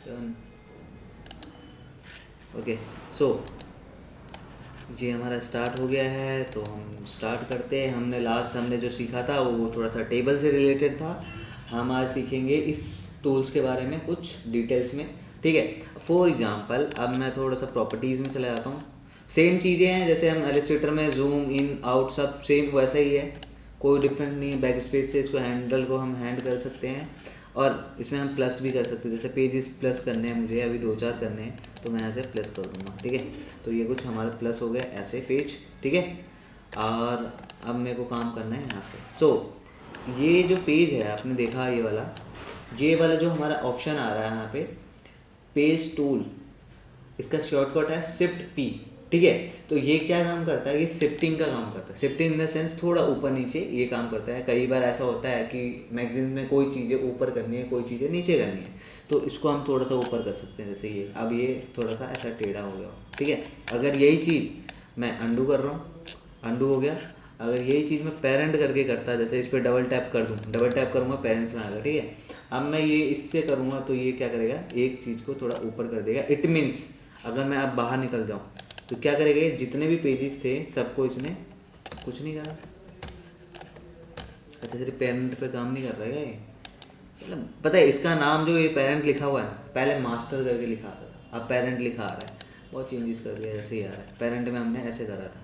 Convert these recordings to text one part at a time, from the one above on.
Done. Okay, सो ये हमारा start हो गया है, तो हम स्टार्ट करते हैं। हमने जो सीखा था वो थोड़ा सा टेबल से रिलेटेड था। हम आज सीखेंगे इस टूल्स के बारे में कुछ डिटेल्स में, ठीक है। फॉर एग्जांपल अब मैं थोड़ा सा प्रॉपर्टीज़ में चला जाता हूँ। सेम चीज़ें हैं जैसे हम इलस्ट्रेटर में जूम इन आउट सब सेम वैसा ही है, कोई डिफरेंस नहीं है। बैक स्पेस से इसको हैंडल को हम हैंड कर सकते हैं, और इसमें हम प्लस भी कर सकते हैं। जैसे पेजेस प्लस करने हैं मुझे, अभी 2-4 करने हैं, तो मैं ऐसे प्लस कर दूँगा, ठीक है। तो ये कुछ हमारे प्लस हो गए ऐसे पेज, ठीक है। और अब मेरे को काम करना है यहाँ से। सो ये जो पेज है आपने देखा, ये वाला जो हमारा ऑप्शन आ रहा है यहाँ पे पेज टूल, इसका शॉर्टकट है शिफ्ट पी, ठीक है। तो ये क्या काम करता है, ये शिफ्टिंग का काम करता है। शिफ्टिंग इन द सेंस थोड़ा ऊपर नीचे ये काम करता है। कई बार ऐसा होता है कि मैगजीन में कोई चीज़ें ऊपर करनी है, कोई चीज़ें नीचे करनी है, तो इसको हम थोड़ा सा ऊपर कर सकते हैं। जैसे ये अब ये थोड़ा सा ऐसा टेढ़ा हो गया, ठीक है। अगर यही चीज़ मैं अंडू कर रहा हूँ, अंडू हो गया। अगर यही चीज़ मैं पेरेंट करके करता, जैसे इस पर डबल टैप कर दूँ, डबल टैप करूँगा पेरेंट्स में आएगा, ठीक है। अब मैं ये इससे करूँगा तो ये क्या करेगा, एक चीज़ को थोड़ा ऊपर कर देगा। इट मीन्स अगर मैं अब बाहर निकल जाऊँ तो क्या करेगा, ये जितने भी पेजेस थे सबको इसने कुछ नहीं करा। अच्छा, सिर्फ पेरेंट पे काम नहीं कर रहा है ये, मतलब पता है इसका नाम जो ये पेरेंट लिखा हुआ है ना, पहले मास्टर करके लिखा आता था, अब पेरेंट लिखा आ रहा है। बहुत चेंजेस कर दिया, ऐसे ही आ रहा है। पेरेंट में हमने ऐसे करा था,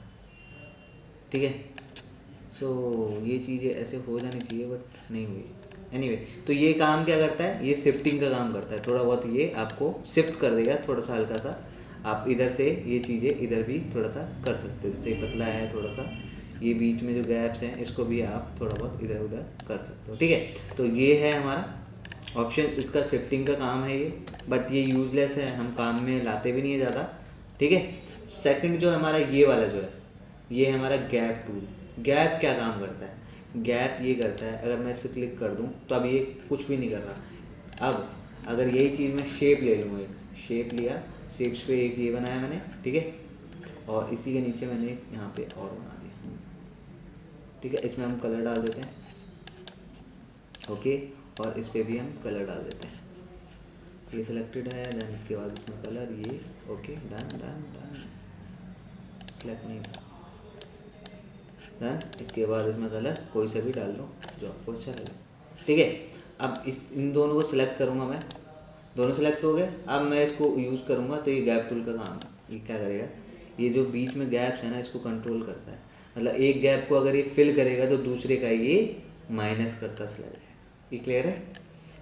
ठीक है। सो ये चीज़ें ऐसे हो जानी चाहिए बट नहीं हुई। एनीवे, तो ये काम क्या करता है, ये शिफ्टिंग का काम करता है। थोड़ा बहुत ये आपको शिफ्ट कर देगा, थोड़ा सा हल्का सा। आप इधर से ये चीज़ें इधर भी थोड़ा सा कर सकते हो। जैसे पतला है थोड़ा सा, ये बीच में जो गैप्स हैं इसको भी आप थोड़ा बहुत इधर उधर कर सकते हो, ठीक है। तो ये है हमारा ऑप्शन, इसका शिफ्टिंग का काम है ये, बट ये यूजलेस है, हम काम में लाते भी नहीं है ज़्यादा, ठीक है। सेकंड जो हमारा ये वाला जो है, ये हमारा गैप टूल। गैप क्या काम करता है, गैप ये करता है, अगर मैं इस पर क्लिक कर दूं तो अब ये कुछ भी नहीं कर रहा। अब अगर यही चीज़ मैं शेप ले लूँ, एक शेप लिया, शेप्स पे एक ये बनाया मैंने, ठीक है। और इसी के नीचे मैंने एक यहाँ पे और बना दिया, ठीक है। इसमें हम कलर डाल देते हैं, ओके। और इस पर भी हम कलर डाल देते हैं। ये सिलेक्टेड है, देन इसके बाद इसमें कलर, ये okay, done done done. Select नहीं, डन। इसके बाद इसमें कलर कोई सा भी डाल लो जो आपको अच्छा लगे, ठीक है। अब इन दोनों को सिलेक्ट करूँगा मैं, दोनों सिलेक्ट हो गए। अब मैं इसको यूज़ करूँगा तो ये गैप टूल का काम है। ये क्या करेगा, ये जो बीच में गैप्स है ना, इसको कंट्रोल करता है। मतलब एक गैप को अगर ये फिल करेगा तो दूसरे का ये माइनस करता चला जाएगा। ये क्लियर है,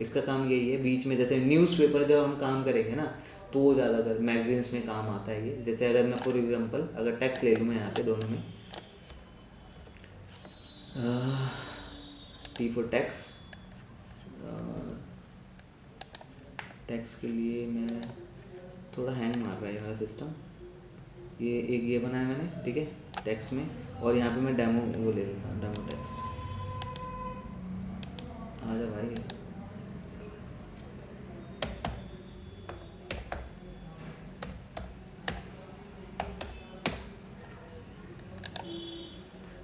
इसका काम यही है। बीच में जैसे न्यूज़पेपर जब हम काम करेंगे ना, तो वो ज़्यादातर मैगजीन्स में काम आता है ये। जैसे अगर मैं फॉर एग्जाम्पल अगर टेक्स्ट ले लूँ मैं यहाँ पे दोनों में, टी फॉर टैक्स, टैक्स के लिए मैं थोड़ा हैंग मार रहा है मेरा सिस्टम। ये एक ये बनाया मैंने, ठीक है, टैक्स में। और यहाँ पे मैं डेमो वो ले लेता हूँ, डेमो टैक्स। आजा भाई,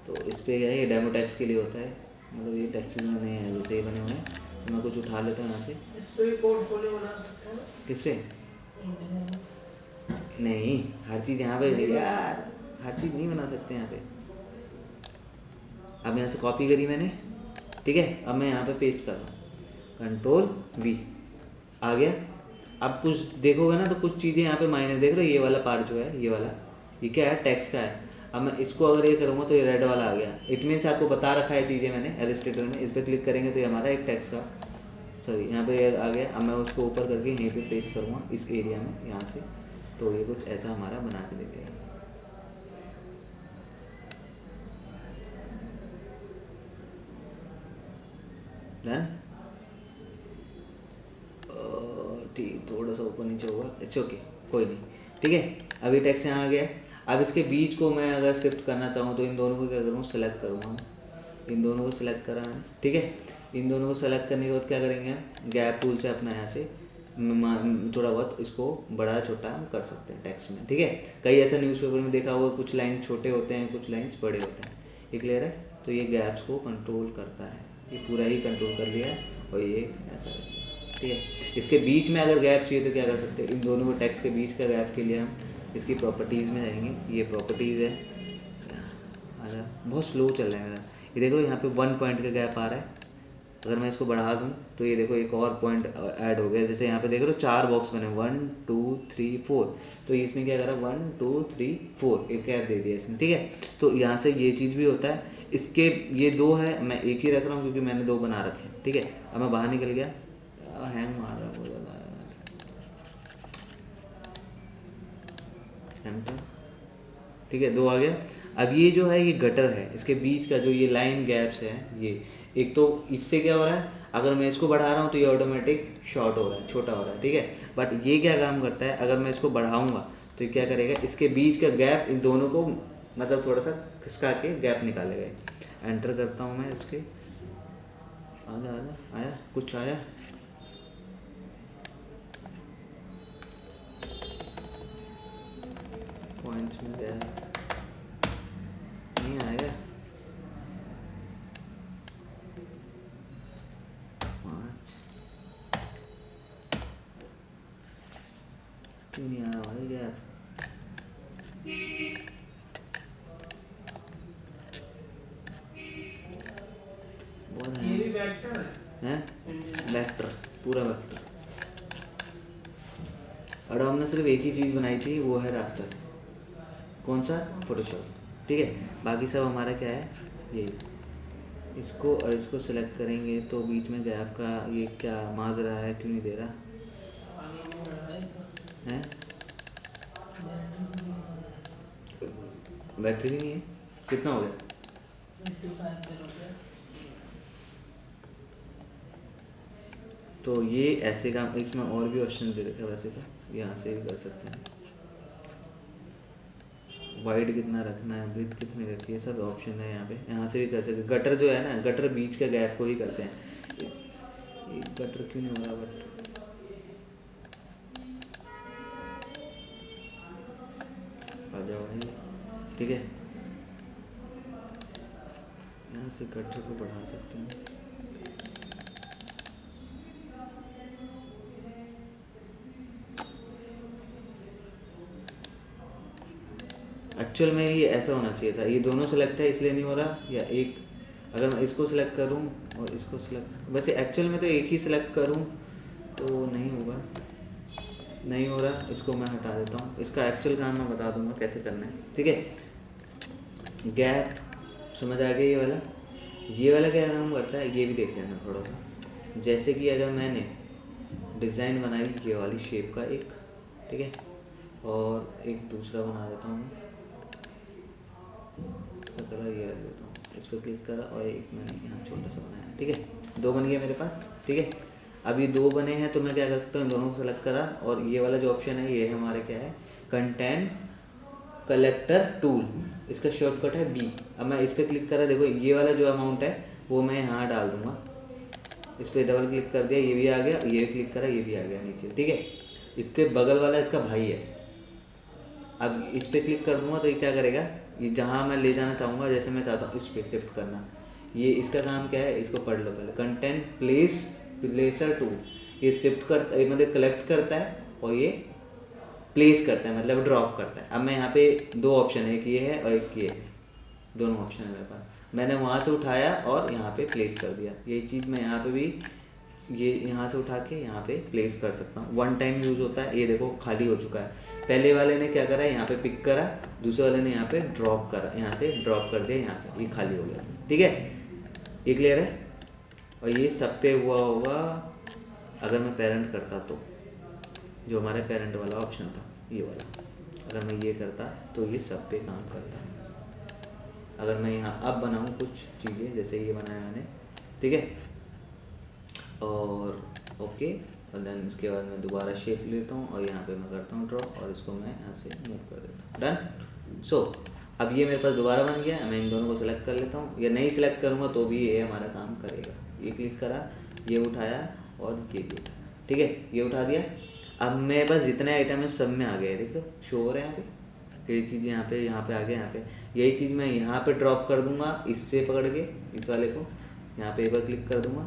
तो इस पे क्या है, ये डेमो टैक्स के लिए होता है। मतलब ये टैक्सेस में नहीं है, जैसे ये बने हुए हैं, तो मैं कुछ उठा लेता हूँ यहाँ से। इस पे भी पोर्टफोलियो बना सकते हैं ना? किस पे? नहीं, हर चीज़ यहाँ पे यार, हर चीज़ नहीं बना सकते यहाँ पे। अब यहाँ से कॉपी करी मैंने, ठीक है। अब मैं यहाँ पे पेस्ट कर रहा हूँ, कंट्रोल वी, आ गया। अब कुछ देखोगे ना तो कुछ चीज़ें यहाँ पे माइनस देख रहे हो। ये वाला पार्ट जो है, ये वाला, ये क्या है, टेक्स्ट का है। अब मैं इसको अगर ये करूँगा तो ये रेड वाला आ गया। इट मीन्स आपको बता रखा है चीज़ें मैंने इलस्ट्रेटर में। इस पर क्लिक करेंगे तो ये हमारा एक टेक्स्ट का, सॉरी यहाँ पे ये आ गया। अब मैं उसको ऊपर करके यहीं पे पेस्ट करूँगा इस एरिया में, यहाँ से। तो ये कुछ ऐसा हमारा बना के दे देगा, डन। ठीक, थोड़ा सा ऊपर नीचे होगा, इट्स ओके, कोई नहीं, ठीक है। अभी टेक्स्ट यहाँ आ गया। अब इसके बीच को मैं अगर शिफ्ट करना चाहूँ तो इन दोनों को क्या करूँ, सेलेक्ट करूँगा मैं। इन दोनों को सिलेक्ट करा मैंने, ठीक है। इन दोनों को सेलेक्ट करने के बाद क्या करेंगे हम, गैप टूल से अपना यहाँ से थोड़ा बहुत इसको बड़ा छोटा हम कर सकते हैं टेक्स्ट में, ठीक है। कई ऐसा न्यूज़पेपर में देखा हुआ, कुछ लाइन छोटे होते हैं, कुछ लाइन्स बड़े होते हैं। ये क्लियर है। तो ये गैप्स को कंट्रोल करता है, ये पूरा ही कंट्रोल कर लिया है, और ये ऐसा है, ठीक है। इसके बीच में अगर गैप चाहिए तो क्या कर सकते हैं, इन दोनों को टेक्स्ट के बीच का गैप के लिए हम इसकी प्रॉपर्टीज़ में जाएंगे। ये प्रॉपर्टीज़ है, आजा, बहुत स्लो चल रहा है मेरा। ये देखो यहाँ पे 1 पॉइंट का गैप आ रहा है। अगर मैं इसको बढ़ा दूँ तो ये देखो एक और पॉइंट ऐड हो गया। जैसे यहाँ पे देख रहे हो 4 बॉक्स बने, 1 2 3 4, तो इसने क्या करा 1 2 3 4 एक गैप दे दिया इसने, ठीक है। तो यहाँ से ये चीज़ भी होता है। इसके ये 2 है, मैं एक ही रख रहा हूँ क्योंकि मैंने 2 बना रखे हैं, ठीक है। अब मैं बाहर निकल गया, हैंग मार रहा है बहुत ज़्यादा, एंटर, ठीक है, 2 आ गया। अब ये जो है ये गटर है, इसके बीच का जो ये लाइन गैप्स है, ये एक तो इससे क्या हो रहा है, अगर मैं इसको बढ़ा रहा हूँ तो ये ऑटोमेटिक शॉर्ट हो रहा है, छोटा हो रहा है, ठीक है। बट ये क्या काम करता है, अगर मैं इसको बढ़ाऊँगा तो ये क्या करेगा, इसके बीच का गैप इन दोनों को मतलब थोड़ा सा खिसका के गैप निकालेगा। एंटर करता हूँ मैं इसके, आजा आजा, आया कुछ आया, पॉइंट्स में गया नहीं आएगा, 5 क्यों नहीं आ रहा भाई गैप, बहुत ये भी वेक्टर है वेक्टर, पूरा वेक्टर। और हमने सिर्फ एक ही चीज़ बनाई थी, वो है रास्टर। कौन सा, फोटोशॉप, ठीक है। बाकी सब हमारा क्या है, यही। इसको और इसको सेलेक्ट करेंगे तो बीच में गैप का ये क्या माज रहा है, क्यों नहीं दे रहा है, बैटरी भी नहीं है, कितना हो गया। तो ये ऐसे काम, इसमें और भी ऑप्शन दे रखा है वैसे तो, यहाँ से भी कर सकते हैं। वाइड कितना रखना है, ब्रीथ कितनी रखी है, सब ऑप्शन है यहाँ पे, यहाँ से भी कर सकते हैं। गटर जो है ना, गटर बीच का गैप को ही करते हैं। गटर क्यों नहीं हो रहा, बट आ जाओ भाई, ठीक है। यहाँ से गटर को बढ़ा सकते हैं। एक्चुअल में ये ऐसा होना चाहिए था, ये दोनों सेलेक्ट है इसलिए नहीं हो रहा, या एक अगर मैं इसको सिलेक्ट करूं और इसको सिलेक्ट, वैसे एक्चुअल में तो एक ही सिलेक्ट करूं तो नहीं होगा, नहीं हो रहा, इसको मैं हटा देता हूं। इसका एक्चुअल काम मैं बता दूंगा कैसे करना है, ठीक है। गैप समझ आ गया, ये वाला क्या काम करता है ये भी देख लेना थोड़ा सा। जैसे कि अगर मैंने डिज़ाइन बनाई ये वाली शेप का एक, ठीक है, और एक दूसरा बना देता हूँ, इसका कलर ये रख देता हूँ, इस पर क्लिक करा और एक मैंने यहाँ छोटा सा बनाया, ठीक है। 2 बन गए मेरे पास, ठीक है। अब ये 2 बने हैं तो मैं क्या कर सकता हूँ, दोनों को सेलेक्ट करा, और ये वाला जो ऑप्शन है ये हमारे क्या है, कंटेंट कलेक्टर टूल, इसका शॉर्टकट है बी। अब मैं इस पर क्लिक करा, देखो ये वाला जो अमाउंट है वो मैं यहाँ डाल दूँगा, इस पर डबल क्लिक कर दिया, ये भी आ गया, ये भी क्लिक करा, ये भी आ गया नीचे, ठीक है। इसके बगल वाला इसका भाई है। अब इस पर क्लिक कर दूंगा तो ये क्या करेगा, ये जहाँ मैं ले जाना चाहूँगा, जैसे मैं चाहता हूँ इस पर शिफ्ट करना, ये इसका काम क्या है, इसको पढ़ लो पहले। कंटेंट प्लेसर टूल, ये शिफ्ट करता है, मतलब कलेक्ट करता है और ये प्लेस करता है, मतलब ड्रॉप करता है। अब मैं यहाँ पे 2 ऑप्शन है, एक ये है और एक ये है, दोनों ऑप्शन है मेरे पास। मैंने वहाँ से उठाया और यहाँ पे प्लेस कर दिया, यही चीज़ मैं यहाँ पे भी ये यहाँ से उठा के यहाँ पे प्लेस कर सकता हूँ। 1 टाइम यूज़ होता है। ये देखो खाली हो चुका है, पहले वाले ने क्या करा, यहाँ पे पिक करा, दूसरे वाले ने यहाँ पे ड्रॉप करा, यहाँ से ड्रॉप कर दिया, यहाँ पे ये खाली हो गया, ठीक है। ये क्लियर है। और ये सब पे हुआ होगा अगर मैं पेरेंट करता तो, जो हमारे पेरेंट वाला ऑप्शन था ये वाला, अगर मैं ये करता तो ये सब पे काम करता। अगर मैं यहाँ अब बनाऊँ कुछ चीज़ें, जैसे ये बनाया मैंने, ठीक है, और ओके, और देन इसके बाद मैं दोबारा शेप लेता हूँ और यहाँ पे मैं करता हूँ ड्रॉ, और इसको मैं यहाँ से मूव कर देता हूँ, डन। सो अब ये मेरे पास दोबारा बन गया। मैं इन दोनों को सिलेक्ट कर लेता हूँ, या नहीं सिलेक्ट करूँगा तो भी ये हमारा काम करेगा। ये क्लिक करा, ये उठाया और ये भी उठाया, ठीक है, ये उठा दिया। अब मेरे पास जितने आइटम है सब में आ गए, देखो शो हो रहे हैं यहाँ पे, ये चीज़ यहाँ पे आ गया, यहाँ पे यही चीज़ मैं यहाँ पे ड्रॉप कर दूँगा, इससे पकड़ के इस वाले को यहाँ पे एक बार क्लिक कर दूँगा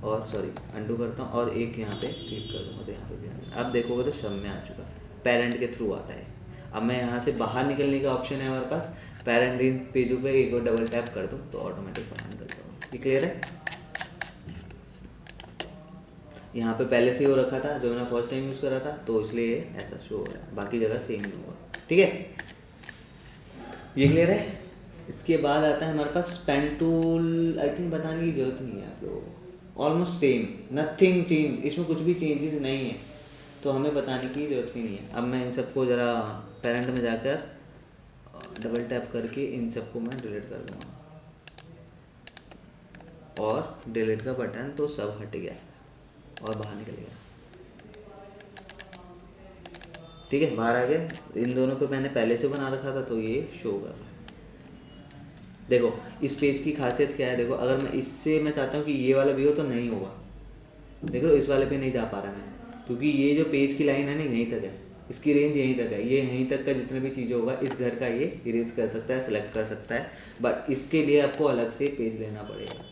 और सॉरी अंडू करता हूँ और एक यहाँ पे क्लिक कर दूँगा तो यहाँ पे भी आ गया। अब देखोगे तो सब में आ चुका, पेरेंट के थ्रू आता है। अब मैं यहाँ से बाहर निकलने का ऑप्शन है हमारे पास, पेरेंट इन पेजों पे एक और डबल टैप कर दूँ तो ऑटोमेटिक बाहर निकल जाऊँगा। ये क्लियर है? यहाँ पे पहले से ही हो रखा था, जो मैंने फर्स्ट टाइम यूज़ करा था, तो इसलिए ऐसा शो हो रहा है, बाकी जगह सेम ही होगा। ठीक है, ये क्लियर है? इसके बाद आता है हमारे पास पेन टूल। आई थिंक बताने की जरूरत नहीं है आप लोगों को, ऑलमोस्ट सेम, नथिंग चेंज, इसमें कुछ भी चेंजेस नहीं है, तो हमें बताने की जरूरत भी नहीं है। अब मैं इन सबको ज़रा पेरेंट में जाकर डबल टैप करके इन सबको मैं डिलीट कर दूँगा और डिलीट का बटन तो सब हट गया और बाहर निकल गया। ठीक है, बाहर आ गया। इन दोनों पे मैंने पहले से बना रखा था तो ये शो कर रहा है। देखो इस पेज की खासियत क्या है, देखो अगर मैं इससे मैं चाहता हूँ कि ये वाला भी हो तो नहीं होगा। देखो इस वाले पे नहीं जा पा रहा मैं, क्योंकि ये जो पेज की लाइन है ना यहीं तक है, इसकी रेंज यहीं तक है। ये यहीं तक का जितने भी चीज़ें होगा इस घर का ये इरेज कर सकता है, सेलेक्ट कर सकता है, बट इसके लिए आपको अलग से पेज लेना पड़ेगा,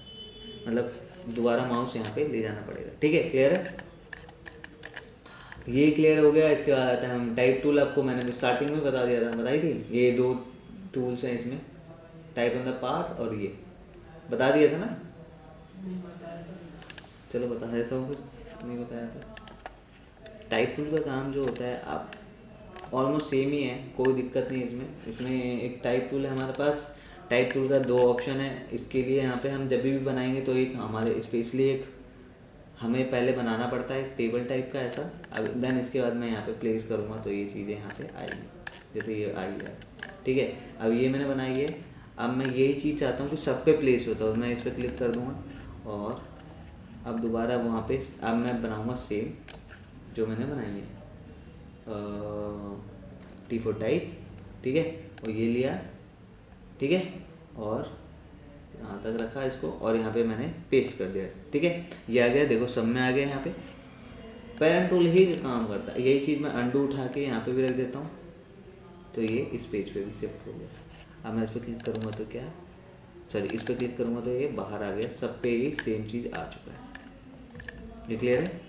मतलब दोबारा माउस यहाँ पे ले जाना पड़ेगा। ठीक है, क्लियर है? ये क्लियर हो गया। इसके बाद आता है हम टाइप टूल। आपको मैंने स्टार्टिंग में बता दिया था, बताई थी, ये दो टूल्स हैं इसमें, टाइप ऑन द पाथ और ये बता दिया था ना। चलो बता देता हूँ, फिर नहीं बताया था। टाइप टूल का काम जो होता है आप ऑलमोस्ट सेम ही है, कोई दिक्कत नहीं इसमें। इसमें एक टाइप टूल है हमारे पास, टाइप टूल का दो ऑप्शन है। इसके लिए यहाँ पे हम जब भी बनाएंगे तो एक हमारे स्पेशली एक हमें पहले बनाना पड़ता है एक टेबल टाइप का ऐसा, अब देन इसके बाद मैं यहाँ पे प्लेस करूँगा तो ये चीज़ें यहाँ पे आएंगी, जैसे ये आई है। ठीक है, अब ये मैंने बनाई है। अब मैं यही चीज़ चाहता हूँ कि सब पे प्लेस होता है, मैं इस पर क्लिक कर दूँगा और अब दोबारा वहाँ पे अब मैं बनाऊँगा सेम जो मैंने बनाई है, T4 टाइप। ठीक है, और ये लिया, ठीक है, और यहाँ तक रखा इसको और यहाँ पे मैंने पेस्ट कर दिया। ठीक है, ये आ गया, देखो सब में आ गया। यहाँ पे पेरेंट टूल ही काम करता है। यही चीज़ मैं अंडू उठा के यहाँ पे भी रख देता हूँ तो ये इस पेज पे भी शिफ्ट हो गया। अब मैं इस पर क्लिक करूँगा तो क्या, सॉरी इस पर क्लिक करूँगा तो ये बाहर आ गया, सब पे ही सेम चीज़ आ चुका है। ये क्लियर है?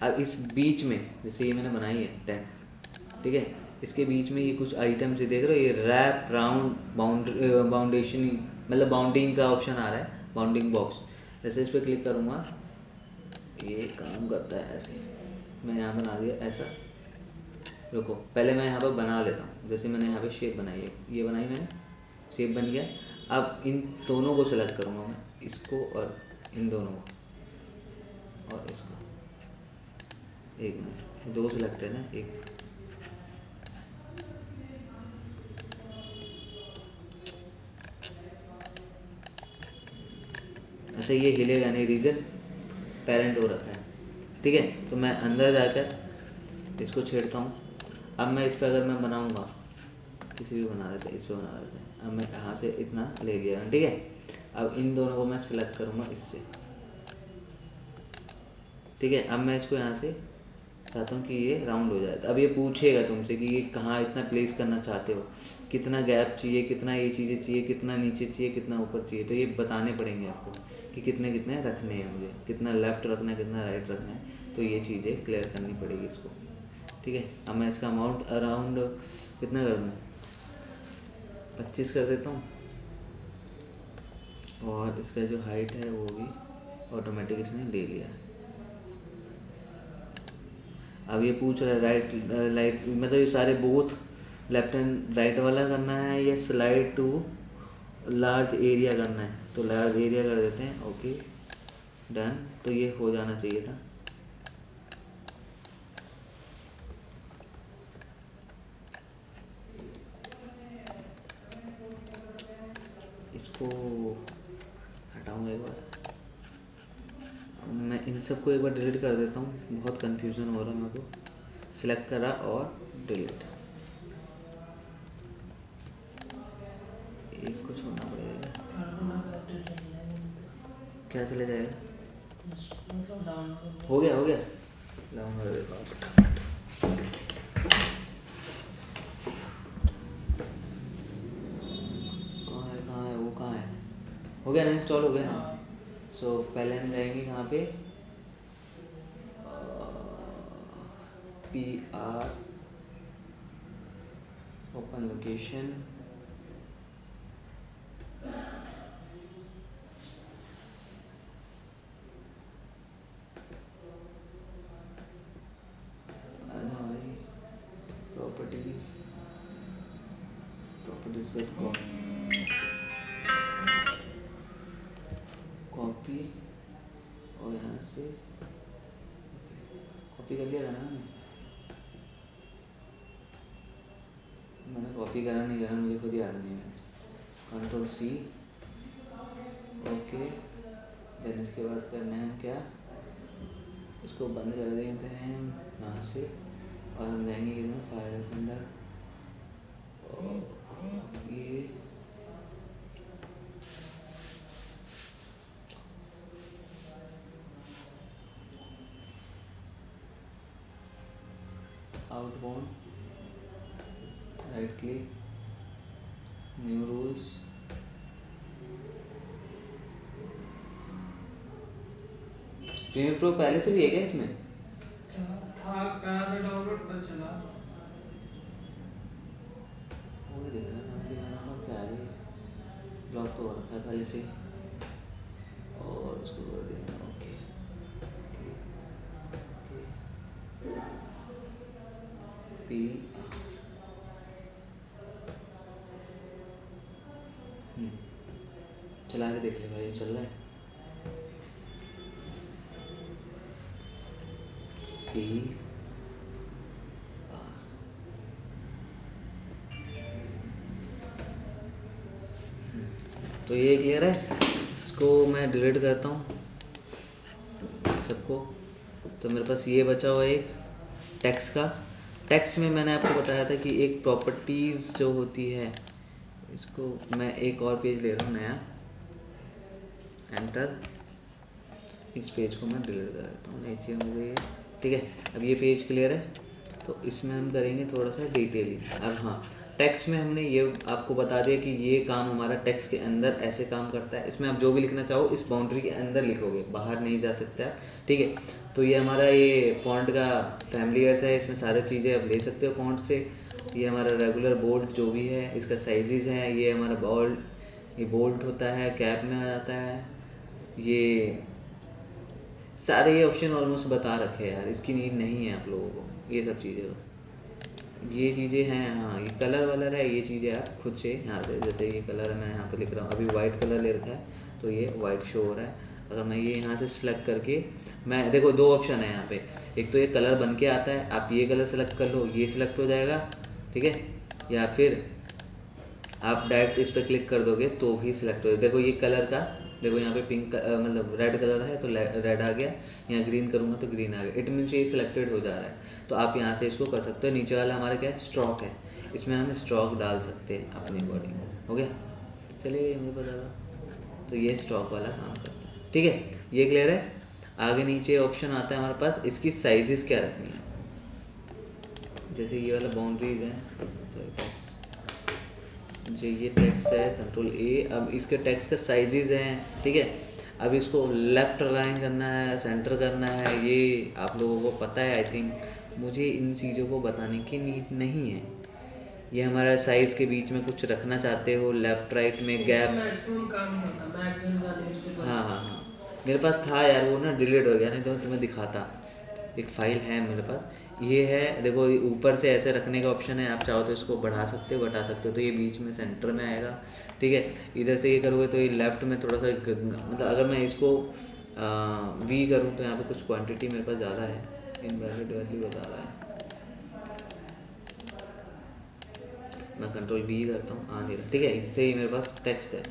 अब इस बीच में जैसे ये मैंने बनाई है टैग, ठीक है, इसके बीच में ये कुछ आइटम से देख रहे हो, ये रैप राउंड बाउंडेशन, मतलब बाउंडिंग का ऑप्शन आ रहा है, बाउंडिंग बॉक्स। जैसे इस पर क्लिक करूँगा ये काम करता है ऐसे। मैं यहाँ बना दिया ऐसा, रुको पहले मैं यहाँ पर बना लेता हूँ। जैसे मैंने यहाँ पे शेप बनाई है, ये बनाई मैंने, शेप बन गया। अब इन दोनों को सेलेक्ट करूँगा मैं, इसको और इन दोनों को और इसको। एक मिनट, दो सिलेक्ट है ना, एक अच्छा ये हिलेगा नहीं, रीज़न पेरेंट हो रखा है। ठीक है, तो मैं अंदर जाकर इसको छेड़ता हूँ। अब मैं इस पर अगर मैं बनाऊँगा, किसी भी बना लेते हैं, इसको बना लेते हैं। अब मैं यहाँ से इतना ले लिया, ठीक है। अब इन दोनों को मैं सिलेक्ट करूँगा इससे, ठीक है। अब मैं इसको यहाँ से चाहता हूँ कि ये राउंड हो जाए। अब ये पूछेगा तुमसे कि ये कहाँ इतना प्लेस करना चाहते हो, कितना गैप चाहिए, कितना ये चीज़ें चाहिए, कितना नीचे चाहिए, कितना ऊपर चाहिए। तो ये बताने पड़ेंगे आपको कि कितने कितने रखने हैं मुझे, कितना लेफ़्ट रखना है, कितना राइट रखना है। तो ये चीज़ें क्लियर करनी पड़ेगी इसको, ठीक है। अब मैं इसका अमाउंट अराउंड कितना कर दूँ, 25 कर देता हूँ। और इसका जो हाइट है वो भी ऑटोमेटिक इसने ले लिया। अब ये पूछ रहा है राइट मतलब ये सारे बोथ लेफ्ट एंड राइट वाला करना है या स्लाइड टू लार्ज एरिया करना है। तो लार्ज एरिया कर देते हैं, ओके डन। तो ये हो जाना चाहिए था। इसको हटाऊँ एक बार, मैं इन सबको एक बार डिलीट कर देता हूँ, बहुत कंफ्यूजन हो रहा है मेरे को। सिलेक्ट करा और डिलीट, एक को छोड़ना पड़ेगा। क्या चले जाएगा, हो गया डाउन कर देता हूँ फटाफट। कहाँ है वो, कहाँ है, हो गया ना, इंस्टॉल हो गया ना। सो पहले हम जाएंगे कहाँ पे, PR open location, properties, properties dot copy, और यहाँ से कॉपी कर लिया था ना मैंने कॉपी करा नहीं करा मुझे खुद याद नहीं है। Ctrl+C, okay. देन इसके बाद करना है क्या, इसको बंद कर देते हैं यहाँ से, और हम जाएंगे किधर, फाइल डिफेंडर, ये outbound, right click, new rules, Premiere Pro पहले से भी है क्या इसमें? था कहा था डाउनलोड कर चला। वो देख रहा था मुझे, मैंने कहा क्या है, ब्लॉक तो हो रखा है पहले से, और उसको कर देना ओके। पी चला के देख ले भाई, चल रहा है। पी तो ये क्लियर है, इसको मैं डिलीट करता हूँ सबको। तो मेरे पास ये बचा हुआ एक टेक्स्ट का। टेक्स्ट में मैंने आपको बताया था कि एक प्रॉपर्टीज़ जो होती है, इसको मैं एक और पेज ले रहा हूँ नया, एंटर, इस पेज को मैं डिलीट कर देता हूँ, नीचे हो गई है, ठीक है। अब ये पेज क्लियर है, तो इसमें हम करेंगे थोड़ा सा डिटेलिंग। अब हाँ, टेक्स्ट में हमने ये आपको बता दिया कि ये काम हमारा टेक्स्ट के अंदर ऐसे काम करता है। इसमें आप जो भी लिखना चाहो इस बाउंड्री के अंदर लिखोगे, बाहर नहीं जा सकता, ठीक है। तो ये हमारा ये फॉन्ट का फैमिलियर्स है, इसमें सारी चीज़ें आप ले सकते हो फॉन्ट से। ये हमारा रेगुलर बोल्ड जो भी है, इसका साइजेस है, ये हमारा बोल्ड, ये बोल्ड होता है, कैप में आ जाता है, ये सारे ये ऑप्शन ऑलमोस्ट बता रखे हैं यार, इसकी नीड नहीं है आप लोगों को ये सब चीज़ें। ये चीज़ें हैं, हाँ ये कलर वलर है, ये चीज़ें आप खुद से यहाँ से, जैसे ये कलर है मैं यहाँ पे लिख रहा हूँ, अभी वाइट कलर ले रखा है तो ये वाइट शो हो रहा है। अगर मैं ये यहाँ से सिलेक्ट करके, मैं देखो दो ऑप्शन है यहाँ पे, एक तो ये कलर बन के आता है, आप ये कलर सेलेक्ट कर लो, ये सिलेक्ट हो जाएगा, ठीक है। या फिर आप डायरेक्ट इस पर क्लिक कर दोगे तो भी सिलेक्ट हो जाएगा। देखो ये कलर का, देखो यहाँ पे पिंक मतलब रेड कलर है तो रेड आ गया, यहाँ ग्रीन करूँगा तो ग्रीन आ गया, इट मीन्स ये सिलेक्टेड हो जा रहा है। तो आप यहाँ से इसको कर सकते हो। नीचे वाला हमारा क्या है, स्ट्रोक है, इसमें हम स्ट्रोक डाल सकते हैं अपने अकॉर्डिंग, हो गया। चलिए मुझे पता था, तो ये स्ट्रोक वाला काम करता है, ठीक है। ये क्लियर है। आगे नीचे ऑप्शन आता है हमारे पास, इसकी साइजेस क्या रखनी है, जैसे ये वाला बाउंड्रीज है, जो ये टेक्स्ट है Ctrl+A। अब इसके टेक्स्ट का साइजेस हैं, ठीक है। अब इसको लेफ़्ट अलाइन करना है, सेंटर करना है, ये आप लोगों को पता है आई थिंक, मुझे इन चीज़ों को बताने की नीड नहीं है। ये हमारा साइज़ के बीच में कुछ रखना चाहते हो, लेफ़्ट राइट में गैप, मैक्सिमम काम होता है, मैक्सिमम का न्यूज़पेपर। हाँ हाँ हाँ, मेरे पास था यार, वो ना डिलीट हो गया, नहीं तो मैं तुम्हें दिखाता। एक फ़ाइल है मेरे पास, ये है, देखो ऊपर से ऐसे रखने का ऑप्शन है, आप चाहो तो इसको बढ़ा सकते हो घटा सकते हो, तो ये बीच में सेंटर में आएगा, ठीक है। इधर से ये करोगे तो ये लेफ़्ट में थोड़ा सा मतलब अगर मैं इसको V करूँ तो यहाँ पे कुछ क्वांटिटी मेरे पास ज़्यादा है, इनवैलिड वैल्यू बता रहा है, मैं Ctrl+V करता हूँ, आ नहीं रहा, ठीक है। इससे ही मेरे पास टेक्स्ट है।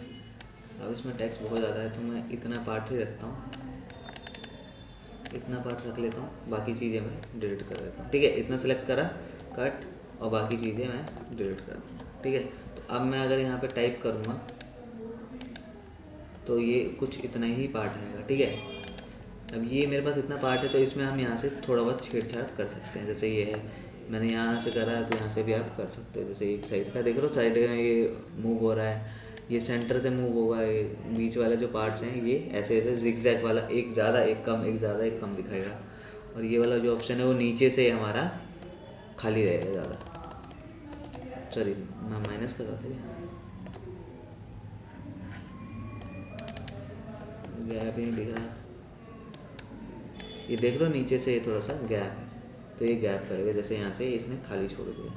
अब इसमें टेक्स्ट बहुत ज़्यादा है तो मैं इतना पार्ट ही रखता हूँ, इतना पार्ट रख लेता हूँ, बाकी चीज़ें मैं डिलीट कर देता हूँ, ठीक है। इतना सेलेक्ट करा, कट, और बाकी चीज़ें मैं डिलीट कर दूँ, ठीक है। तो अब मैं अगर यहाँ पे टाइप करूँगा तो ये कुछ इतना ही पार्ट आएगा, ठीक है। अब ये मेरे पास इतना पार्ट है तो इसमें हम यहाँ से थोड़ा बहुत छेड़छाड़ कर सकते हैं, जैसे ये है, मैंने यहाँ से करा है तो यहाँ से भी आप कर सकते हो। जैसे एक साइड का देख रहे हो, साइड में ये मूव हो रहा है, ये सेंटर से मूव होगा, ये बीच वाला जो पार्ट्स हैं ये ऐसे ऐसे जिगजैग वाला, एक ज़्यादा एक कम, एक ज़्यादा एक कम दिखाएगा। और ये वाला जो ऑप्शन है वो नीचे से हमारा खाली रहेगा ज़्यादा। सॉरी मैं माइनस कर रहा था क्या, गैप ही नहीं दिख रहा, ये देख लो नीचे से थोड़ा सा गैप है, तो ये गैप करेगा। जैसे यहाँ से इसने खाली छोड़ दिया,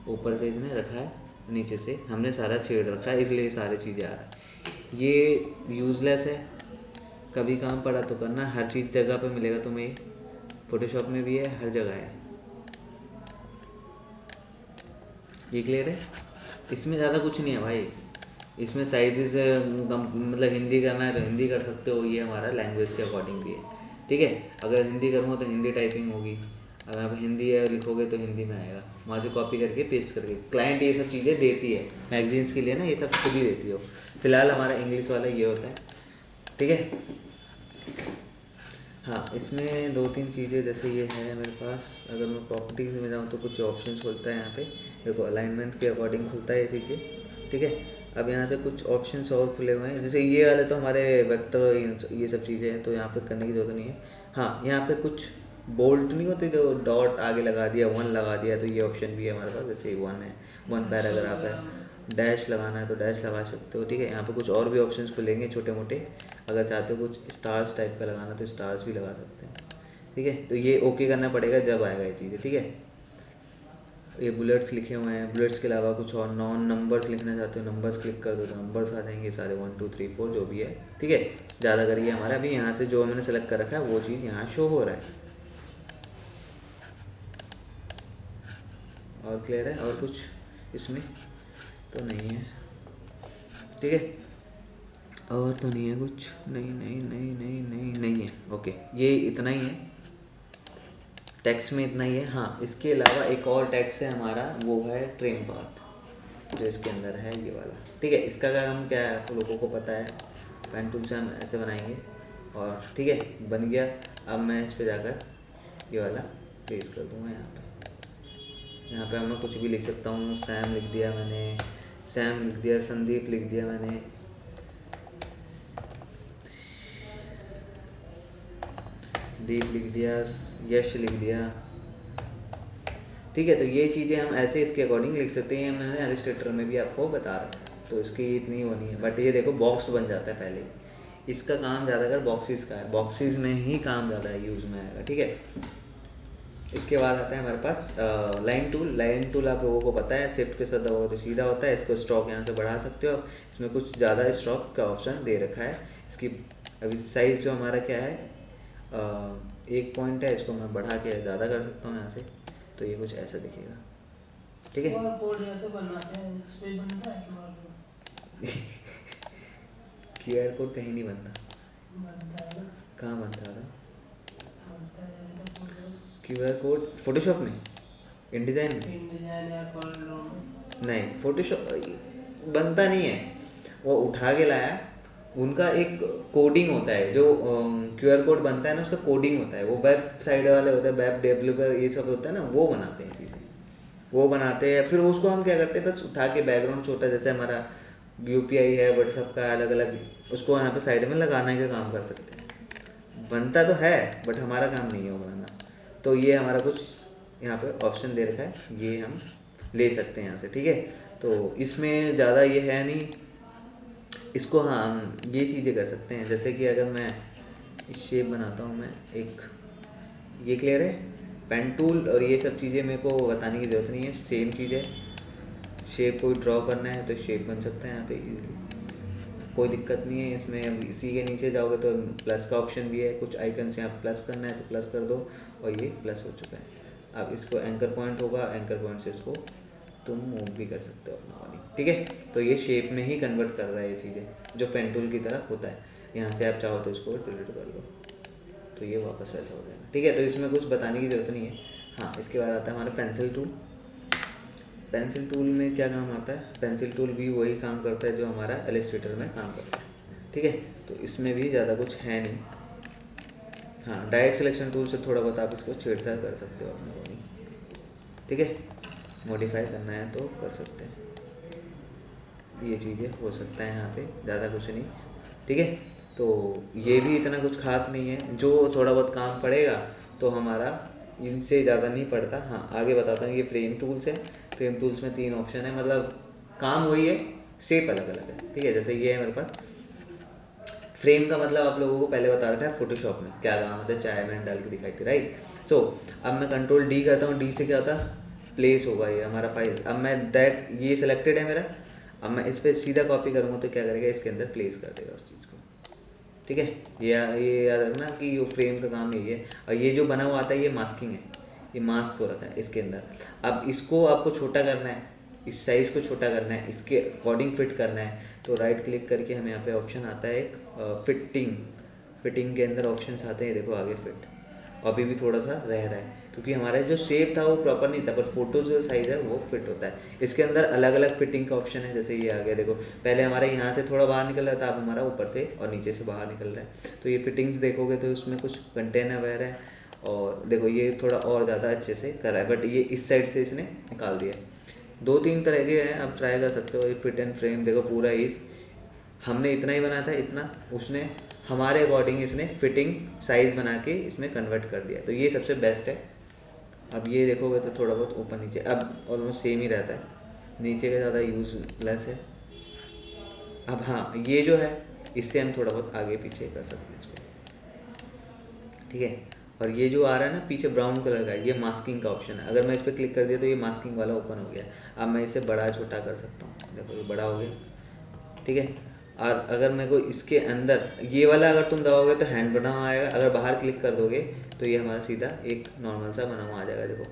ऊपर से इसने रखा है, नीचे से हमने सारा छेड़ रखा है, इसलिए ये सारी चीज़ें आ रहा है। ये यूज़लेस है, कभी काम पड़ा तो करना, हर चीज़ जगह पे मिलेगा तुम्हें, ये फोटोशॉप में भी है, हर जगह है। ये क्लियर है? इसमें ज़्यादा कुछ नहीं है भाई, इसमें साइजेस मतलब हिंदी करना है तो हिंदी कर सकते हो, ये हमारा लैंग्वेज के अकॉर्डिंग भी है, ठीक है। अगर हिंदी करूँ तो हिंदी टाइपिंग होगी, अगर आप हिंदी लिखोगे तो हिंदी में आएगा, वहाँ से कॉपी करके पेस्ट करके। क्लाइंट ये सब चीज़ें देती है मैगजीन्स के लिए ना, ये सब खुद ही देती हो। फिलहाल हमारा इंग्लिश वाला ये होता है, ठीक है। हाँ, इसमें 2-3 चीज़ें जैसे ये है मेरे पास, अगर मैं प्रॉपर्टीज़ में जाऊँ तो कुछ ऑप्शंस खुलता है यहाँ पे, देखो अलाइनमेंट के अकॉर्डिंग खुलता है ये चीज़ें, ठीक है। अब यहाँ से कुछ ऑप्शंस और खुले हुए हैं, जैसे ये वाले तो हमारे वेक्टर ये सब चीज़ें हैं, तो यहाँ पे करने की ज़रूरत नहीं है। हाँ, यहाँ पे कुछ बोल्ट नहीं होते जो डॉट आगे लगा दिया, 1 लगा दिया, तो ये ऑप्शन भी है हमारे पास। जैसे 1 है, 1 पैराग्राफ है, डैश लगाना है तो डैश लगा सकते हो, ठीक है। यहाँ पे कुछ और भी ऑप्शंस खुलेंगे छोटे मोटे, अगर चाहते हो कुछ स्टार्स टाइप का लगाना तो स्टार्स भी लगा सकते हैं, ठीक है। तो ये ओके करना पड़ेगा जब आएगा ये चीज़ें, ठीक है। ये बुलेट्स लिखे हुए हैं, बुलेट्स के अलावा कुछ और नॉन नंबर्स लिखना चाहते हो, नंबर्स क्लिक कर दो तो नंबर्स आ जाएंगे सारे, 1 2 3 4 जो भी है, ठीक है। ज़्यादा करिए हमारा अभी यहाँ से जो मैंने सेलेक्ट कर रखा है वो चीज़ यहाँ शो हो रहा है। और क्लियर है? और कुछ इसमें तो नहीं है, ठीक है। और तो नहीं है कुछ, नहीं नहीं नहीं नहीं नहीं नहीं है, ओके। ये इतना ही है, टैक्स में इतना ही है। हाँ, इसके अलावा एक और टैक्स है हमारा, वो है ट्रिम पाथ, जो इसके अंदर है ये वाला, ठीक है। इसका काम क्या है आप लोगों को पता है, पेन टूल से हम ऐसे बनाएंगे और ठीक है बन गया। अब मैं इस पर जाकर ये वाला प्लेस कर दूँगा यहाँ पे। यहाँ पे मैं कुछ भी लिख सकता हूँ, सैम लिख दिया मैंने, सैम लिख दिया, संदीप लिख दिया मैंने, दीप लिख दिया, यश लिख दिया, ठीक है। तो ये चीज़ें हम ऐसे इसके अकॉर्डिंग लिख सकते हैं, मैंने एलिस्ट्रेटर में भी आपको बता रहा था, तो इसकी इतनी वो नहीं है। बट ये देखो बॉक्स बन जाता है पहले, इसका काम ज़्यादातर बॉक्सेस का है, बॉक्सेस में ही काम ज़्यादा यूज़ में आएगा, ठीक है। इसके बाद आता है हमारे पास लाइन टूल। लाइन टूल आप लोगों को पता है, शिफ्ट के साथ दबाओ तो सीधा होता है, इसको स्ट्रोक यहाँ से बढ़ा सकते हो, इसमें कुछ ज़्यादा स्ट्रोक का ऑप्शन दे रखा है। इसकी अभी साइज़ जो हमारा क्या है 1 पॉइंट है, इसको मैं बढ़ा के ज़्यादा कर सकता हूँ यहाँ से, तो ये कुछ ऐसा दिखेगा, ठीक है। QR कोड कहीं नहीं बनता, कहाँ बनता था QR कोड? फोटोशॉप में, इनडिज़ाइन में नहीं, फोटोशॉप बनता नहीं है, वो उठा के लाया, उनका एक कोडिंग होता है, जो QR कोड बनता है ना उसका कोडिंग होता है, वो वेब साइड वाले होते हैं, वेब डेवलपर ये सब होता है ना, वो बनाते हैं चीज़ें, वो बनाते हैं। फिर उसको हम क्या करते हैं, बस उठा के बैकग्राउंड छोटा, जैसे हमारा UPI है व्हाट्सअप का अलग अलग, उसको यहाँ पे साइड में लगाने का काम कर सकते हैं। बनता तो है बट हमारा काम नहीं है वो बनाना। तो ये हमारा कुछ यहाँ पे ऑप्शन दे रखा है, ये हम ले सकते हैं यहाँ से, ठीक है। तो इसमें ज़्यादा ये है नहीं, इसको हाँ हम ये चीज़ें कर सकते हैं, जैसे कि अगर मैं शेप बनाता हूँ मैं एक, ये क्लियर है। पेन टूल और ये सब चीज़ें मेरे को बताने की ज़रूरत नहीं है, सेम चीज़ है। शेप को ड्रॉ करना है तो शेप बन सकता है यहाँ पे इजीली, कोई दिक्कत नहीं है इसमें। अब इसी के नीचे जाओगे तो प्लस का ऑप्शन भी है, कुछ आइकन से यहाँ प्लस करना है तो प्लस कर दो, और ये प्लस हो चुका है। अब इसको एंकर पॉइंट होगा, एंकर पॉइंट से इसको तुम मूव भी कर सकते हो अपना वाली, ठीक है। तो ये शेप में ही कन्वर्ट कर रहा है ये चीज़ें, जो पेन टूल की तरह होता है। यहाँ से आप चाहो तो इसको डिलीट कर दो तो ये वापस वैसा हो जाएगा, ठीक है। तो इसमें कुछ बताने की ज़रूरत नहीं है। हाँ, इसके बाद आता है हमारा पेंसिल टूल। पेंसिल टूल में क्या काम आता है, पेंसिल टूल भी वही काम करता है जो हमारा इलस्ट्रेटर में काम करता है, ठीक है। तो इसमें भी ज़्यादा कुछ है नहीं। हाँ, डायरेक्ट सिलेक्शन टूल से थोड़ा बहुत आप इसको छेड़छाड़ कर सकते हो अपने को भी, ठीक है। मॉडिफाई करना है तो कर सकते हैं, ये चीज़ें हो सकता है यहाँ पे, ज़्यादा कुछ नहीं, ठीक है। तो ये भी इतना कुछ खास नहीं है, जो थोड़ा बहुत काम पड़ेगा तो हमारा इनसे ज़्यादा नहीं पड़ता। हाँ आगे बताता हूँ। ये फ्रेम टूल्स है, फ्रेम टूल्स में 3 ऑप्शन है, मतलब काम वही है, शेप अलग अलग है, ठीक है। जैसे ये है मेरे पास फ्रेम का, मतलब आप लोगों को पहले बता रखा है फोटोशॉप में क्या काम होता है, चाय मैंने डाल के दिखाई थी, राइट। सो अब मैं कंट्रोल डी करता हूँ, डी से क्या होता है, प्लेस होगा ये हमारा फाइल। अब मैं डायरेक्ट ये सिलेक्टेड है मेरा, अब मैं इस पर सीधा कॉपी करूँगा तो क्या करेगा, इसके अंदर प्लेस कर देगा उस चीज़ को, ठीक है। ये याद रखना कि ये फ्रेम का काम यही है। और ये जो बना हुआ आता है ये मास्किंग है, ये मास्क हो रखा है इसके अंदर। अब इसको आपको छोटा करना है, इस साइज़ को छोटा करना है, इसके अकॉर्डिंग फिट करना है, तो राइट क्लिक करके हमें यहाँ पे ऑप्शन आता है एक फिटिंग। फिटिंग के अंदर ऑप्शंस आते हैं, देखो आगे फिट, अभी भी थोड़ा सा रह रहा है क्योंकि हमारा जो शेप था वो प्रॉपर नहीं था, पर फोटो जो साइज़ है वो फिट होता है। इसके अंदर अलग अलग फिटिंग का ऑप्शन है, जैसे ये आ गया देखो, पहले हमारे यहाँ से थोड़ा बाहर निकल रहा था, अब हमारा ऊपर से और नीचे से बाहर निकल रहा है। तो ये फिटिंग्स देखोगे तो उसमें कुछ कंटेनर वगैरह है, और देखो ये थोड़ा और ज़्यादा अच्छे से कर रहा है, बट ये इस साइड से इसने निकाल दिया है। 2-3 तरह के हैं, आप ट्राई कर सकते हो। ये फिट एंड फ्रेम देखो पूरा इस, हमने इतना ही बनाया था, इतना उसने हमारे अकॉर्डिंग इसने फिटिंग साइज़ बना के इसमें कन्वर्ट कर दिया, तो ये सबसे बेस्ट है। अब ये देखोगे तो थोड़ा बहुत ऊपर नीचे अब ऑलमोस्ट सेम ही रहता है, नीचे का ज़्यादा यूज़लेस है। अब हाँ ये जो है इससे हम थोड़ा बहुत आगे पीछे कर सकते हैं इसको, ठीक है। और ये जो आ रहा है ना पीछे ब्राउन कलर का, ये मास्किंग का ऑप्शन है। अगर मैं इस पर क्लिक कर दिया तो ये मास्किंग वाला ओपन हो गया। अब मैं इसे बड़ा छोटा कर सकता हूँ, देखो ये बड़ा हो गया, ठीक है। और अगर मेरे को इसके अंदर ये वाला अगर तुम दबाओगे तो हैंड बना हुआ आएगा, अगर बाहर क्लिक कर दोगे तो ये हमारा सीधा एक नॉर्मल सा बना हुआ आ जाएगा, देखो।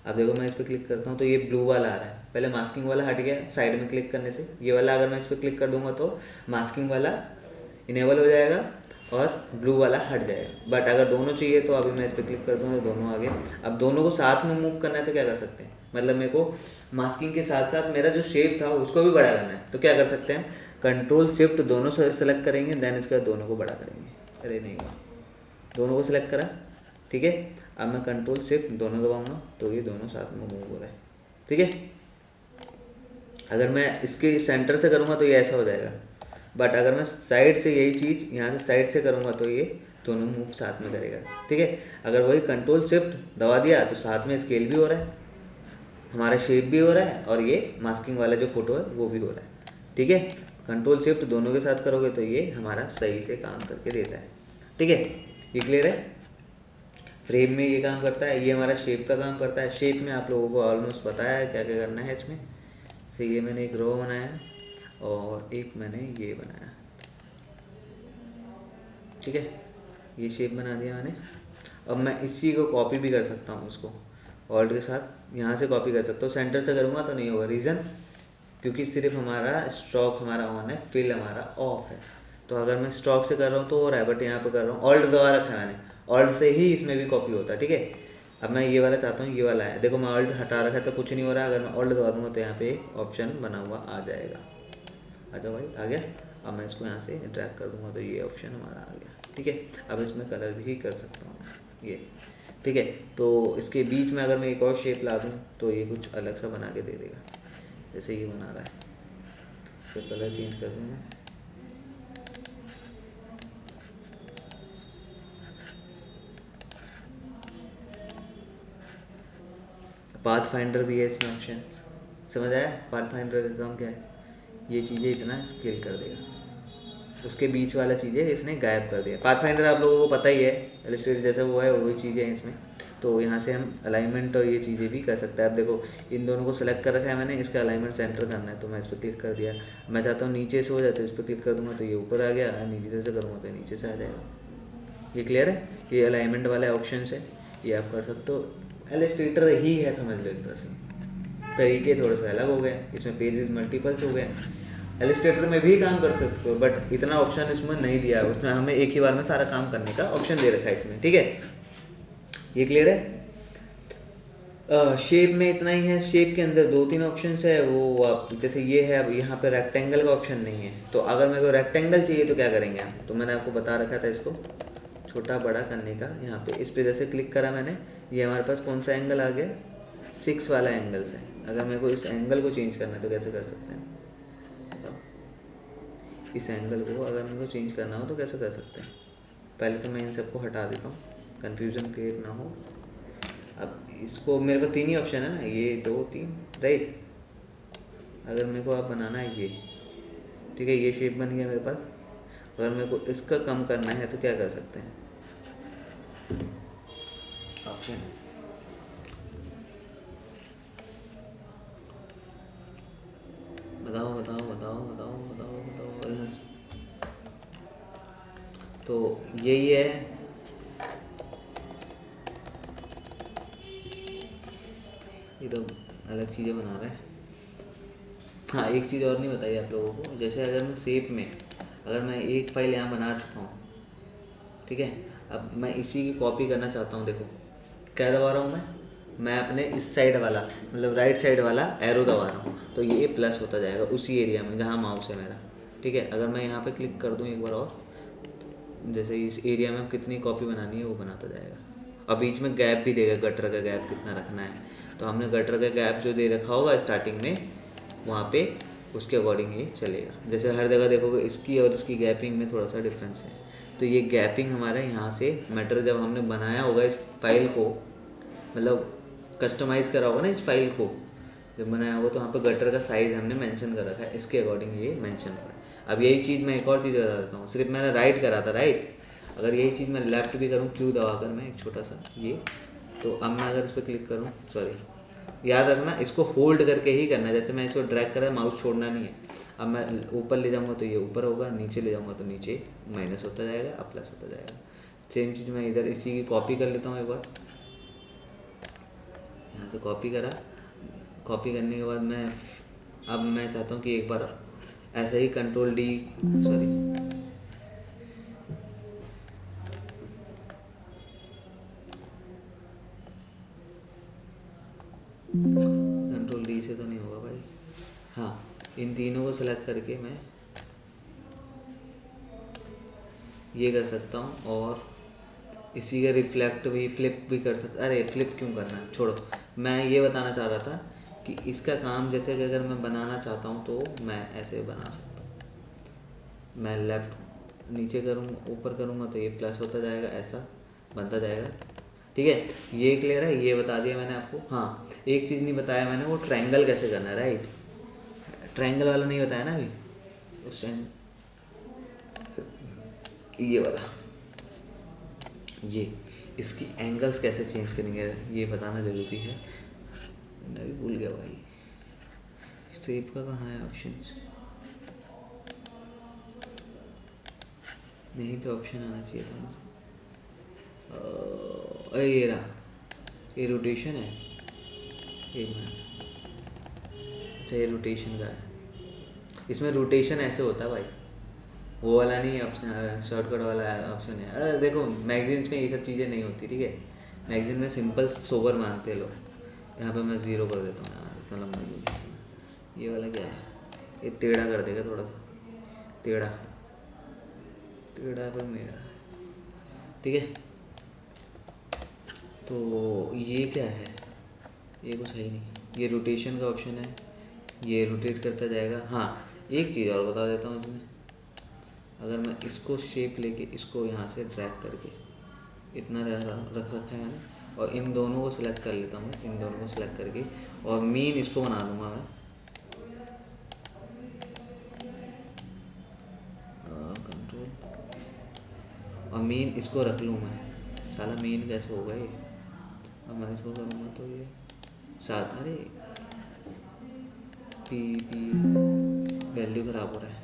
अब देखो मैं इस पर क्लिक करता हूँ तो ये ब्लू वाला आ रहा है, पहले मास्किंग वाला हट गया साइड में क्लिक करने से। ये वाला अगर मैं इस पर क्लिक कर दूंगा तो मास्किंग वाला इनेबल हो जाएगा और ब्लू वाला हट जाएगा। बट अगर दोनों चाहिए तो अभी मैं इस पर क्लिक कर दूँगा तो दोनों आ गए। अब दोनों को साथ में मूव करना है तो क्या कर सकते हैं, मतलब मेरे को मास्किंग के साथ साथ मेरा जो शेप था उसको भी बड़ा करना है, तो क्या कर सकते हैं, कंट्रोल शिफ्ट दोनों सेलेक्ट करेंगे, देन इसके बाद दोनों को बड़ा करेंगे। अरे नहीं हुआ, दोनों को सिलेक्ट करा, ठीक है। अब मैं कंट्रोल शिफ्ट दोनों दबाऊंगा तो ये दोनों साथ में मूव हो रहा है, ठीक है। अगर मैं इसके सेंटर से करूँगा तो ये ऐसा हो जाएगा, बट अगर मैं साइड से यही चीज़ यहाँ से साइड से करूँगा तो ये दोनों मूव साथ में करेगा, ठीक है। अगर वही कंट्रोल शिफ्ट दबा दिया तो साथ में स्केल भी हो रहा है, हमारा शेप भी हो रहा है, और ये मास्किंग वाला जो फोटो है वो भी हो रहा है, ठीक है। कंट्रोल शिफ्ट दोनों के साथ करोगे तो ये हमारा सही से काम करके देता है, ठीक है। ये क्लियर है। फ्रेम में ये काम करता है, ये हमारा शेप का काम करता है। शेप में आप लोगों को ऑलमोस्ट बताया है क्या क्या करना है इसमें। तो ये मैंने एक रो बनाया और एक मैंने ये बनाया, ठीक है। ये शेप बना दिया मैंने। अब मैं इसी को कॉपी भी कर सकता हूँ, उसको ऑल्ट के साथ यहाँ से कॉपी कर सकता हूँ। सेंटर से करूँगा तो नहीं होगा, रीज़न क्योंकि सिर्फ हमारा स्ट्रोक हमारा ऑन है, फिल हमारा ऑफ है। तो अगर मैं स्ट्रोक से कर रहा हूँ तो हो रहा है, बट यहाँ पे कर रहा हूँ, ऑल्ट दबा रखा है मैंने, ऑल्ट से ही इसमें भी कॉपी होता है, ठीक है। अब मैं ये वाला चाहता हूँ, ये वाला है, देखो मैं ऑल्ट हटा रखा है तो कुछ नहीं हो रहा है। अगर मैं ऑल्ट दबा दूँगा तो यहाँ पे ऑप्शन बना हुआ आ जाएगा। आ जाओ भाई, आ गया। अब मैं इसको यहाँ से ड्रैग कर दूँगा तो ये ऑप्शन हमारा आ गया, ठीक है। अब इसमें कलर भी कर सकता हूँ ये, ठीक है। तो इसके बीच में अगर मैं एक और शेप ला दूँ तो ये कुछ अलग सा बना के दे देगा, जैसे ये बना रहा है। इसका कलर चेंज कर दूँ मैं, पाथ फाइंडर भी है इसमें ऑप्शन, समझ आया। पाथ फाइंडर का काम क्या है, ये चीज़ें इतना स्केल कर देगा, उसके बीच वाला चीज़ें इसने गायब कर दिया। पाथ फाइंडर आप लोगों को पता ही है, इलस्ट्रेटर जैसा वो है वही चीज़ें हैं इसमें। तो यहाँ से हम अलाइनमेंट और ये चीज़ें भी कर सकते हैं। अब देखो इन दोनों को सेलेक्ट कर रखा है मैंने, इसका अलाइनमेंट सेंटर करना है तो मैं इस पर क्लिक कर दिया। मैं चाहता हूँ नीचे से हो जाए तो इस पर क्लिक कर दूँगा तो ये ऊपर आ गया, नीचे से करूँगा तो नीचे से आ जाएगा। ये क्लियर है। ये अलाइनमेंट वाले ऑप्शन है, ये आप कर सकते हो। इलस्ट्रेटर ही है समझ लो एक तरह से, तरीके थोड़े से अलग हो गए, इसमें पेजेस मल्टीपल्स हो गए। इलस्ट्रेटर में भी काम कर सकते हो बट इतना ऑप्शन इसमें नहीं दिया है, उसमें हमें एक ही बार में सारा काम करने का ऑप्शन दे रखा है इसमें, ठीक है। ये क्लियर है। शेप में इतना ही है। शेप के अंदर 2-3 ऑप्शन है, वो आप जैसे ये है, अब यहाँ पे रेक्टेंगल का ऑप्शन नहीं है। तो अगर मेरे को रेक्टेंगल चाहिए तो क्या करेंगे आप, तो मैंने आपको बता रखा था इसको छोटा बड़ा करने का। यहाँ पे इस पर जैसे क्लिक करा मैंने, ये हमारे पास कौन सा एंगल आ गया, 6 वाला एंगल है। अगर मेरे को इस एंगल को चेंज करना है तो कैसे कर सकते हैं बताओ? इस एंगल को अगर मेरे को चेंज करना हो तो कैसे कर सकते हैं? पहले तो मैं इन सबको हटा देता हूँ, कन्फ्यूज़न क्रिएट ना हो। अब इसको मेरे को 3 ही ऑप्शन है ना, ये 2 3 राइट। अगर मेरे को अब बनाना है ये, ठीक है, ये शेप बन गया मेरे पास। अगर मेरे को इसका कम करना है तो क्या कर सकते हैं? ऑप्शन बताओ बताओ बताओ बताओ बताओ बताओ। तो यही है, ये तो अलग चीज़ें बना रहा है। हाँ, एक चीज़ और नहीं बताई आप लोगों को। जैसे अगर मैं शेप में, अगर मैं एक फाइल यहाँ बना चुका हूँ, ठीक है, अब मैं इसी की कॉपी करना चाहता हूँ। देखो क्या दबा रहा हूँ मैं अपने इस साइड वाला, मतलब राइट साइड वाला एरो दबा रहा हूँ, तो ये प्लस होता जाएगा उसी एरिया में जहाँ माउस है मेरा, ठीक है। अगर मैं यहाँ पे क्लिक कर दूँ एक बार और, जैसे इस एरिया में कितनी कॉपी बनानी है वो बनाता जाएगा। और बीच में गैप भी देगा, गटर का गैप कितना रखना है। तो हमने गटर का गैप जो दे रखा होगा स्टार्टिंग में, वहाँ पे उसके अकॉर्डिंग ये चलेगा। जैसे हर जगह देखोगे इसकी और इसकी गैपिंग में थोड़ा सा डिफरेंस है, तो ये गैपिंग हमारा यहाँ से मैटर, जब हमने बनाया होगा इस फाइल को, मतलब कस्टमाइज़ करा होगा ना इस फाइल को, जब बनाया होगा तो वहाँ पे गटर का साइज़ हमने मेंशन कर रखा है, इसके अकॉर्डिंग ये मेंशन करा है। अब यही चीज़ मैं एक और चीज़ बता देता हूँ, सिर्फ मैंने राइट करा था राइट, अगर यही चीज़ मैं लेफ़्ट भी करूँ क्यू दबा कर मैं एक छोटा सा ये, तो अब मैं अगर इस पर क्लिक करूँ, सॉरी याद रखना इसको होल्ड करके ही करना है। जैसे मैं इसको ड्रैग करा, माउस छोड़ना नहीं है। अब मैं ऊपर ले जाऊँगा तो ये ऊपर होगा, नीचे ले जाऊँगा तो नीचे माइनस होता जाएगा, अब प्लस होता जाएगा। सेम चीज़ मैं इधर इसी की कॉपी कर लेता हूँ एक बार। यहाँ से कॉपी करा, कॉपी करने के बाद अब मैं चाहता हूँ कि एक बार ऐसा ही control D, sorry control D से तो नहीं होगा भाई। हाँ, इन तीनों को सेलेक्ट करके मैं ये कर सकता हूँ, और इसी का रिफ्लेक्ट भी, फ्लिप भी कर सकता। अरे फ्लिप क्यों करना है, छोड़ो। मैं ये बताना चाह रहा था कि इसका काम जैसे कि अगर मैं बनाना चाहता हूँ तो मैं ऐसे बना सकता हूँ। मैं लेफ़्ट नीचे करूँगा, ऊपर करूँगा तो ये प्लस होता जाएगा, ऐसा बनता जाएगा, ठीक है। ये क्लियर है, ये बता दिया मैंने आपको। हाँ, एक चीज़ नहीं बताया मैंने, वो ट्रायंगल कैसे करना है, राइट। ट्रायंगल वाला नहीं बताया ना अभी, उस ये वाला, ये इसकी एंगल्स कैसे चेंज करेंगे ये बताना ज़रूरी है। मैं भी भूल गया भाई, शेप का कहाँ है ऑप्शन, यहीं पे ऑप्शन आना चाहिए था मुझे। अरे ये रहा, ये रोटेशन है, एक मिनट। अच्छा ये रोटेशन का है, इसमें रोटेशन ऐसे होता है भाई, वो वाला नहीं है ऑप्शन, शॉर्टकट वाला ऑप्शन है। अरे देखो मैगजीन्स में ये सब चीज़ें नहीं होती, ठीक है। मैगजीन में सिंपल सोबर मांगते हैं लोग। यहाँ पे मैं ज़ीरो कर देता हूँ यार, इतना लंबा नहीं। ये वाला क्या है, ये टेढ़ा कर देगा थोड़ा सा, टेढ़ा टेढ़ा पर मेरा, ठीक है। तो ये क्या है, ये कुछ है ही नहीं, ये रोटेशन का ऑप्शन है, ये रोटेट करता जाएगा। हाँ, एक चीज़ और बता देता हूँ इसमें, अगर मैं इसको शेप लेके इसको यहाँ से ड्रैग करके इतना रख रखा है मैंने, और इन दोनों को सिलेक्ट कर लेता हूँ मैं, इन दोनों को सिलेक्ट करके, और मीन इसको बना दूँगा मैं, कंट्रोल, और मीन इसको रख लूँ मैं। साला मीन कैसे होगा ये, अब मैं इसको करूँगा तो ये साथ, अरे पी पी वैल्यू ख़राब हो रहा है।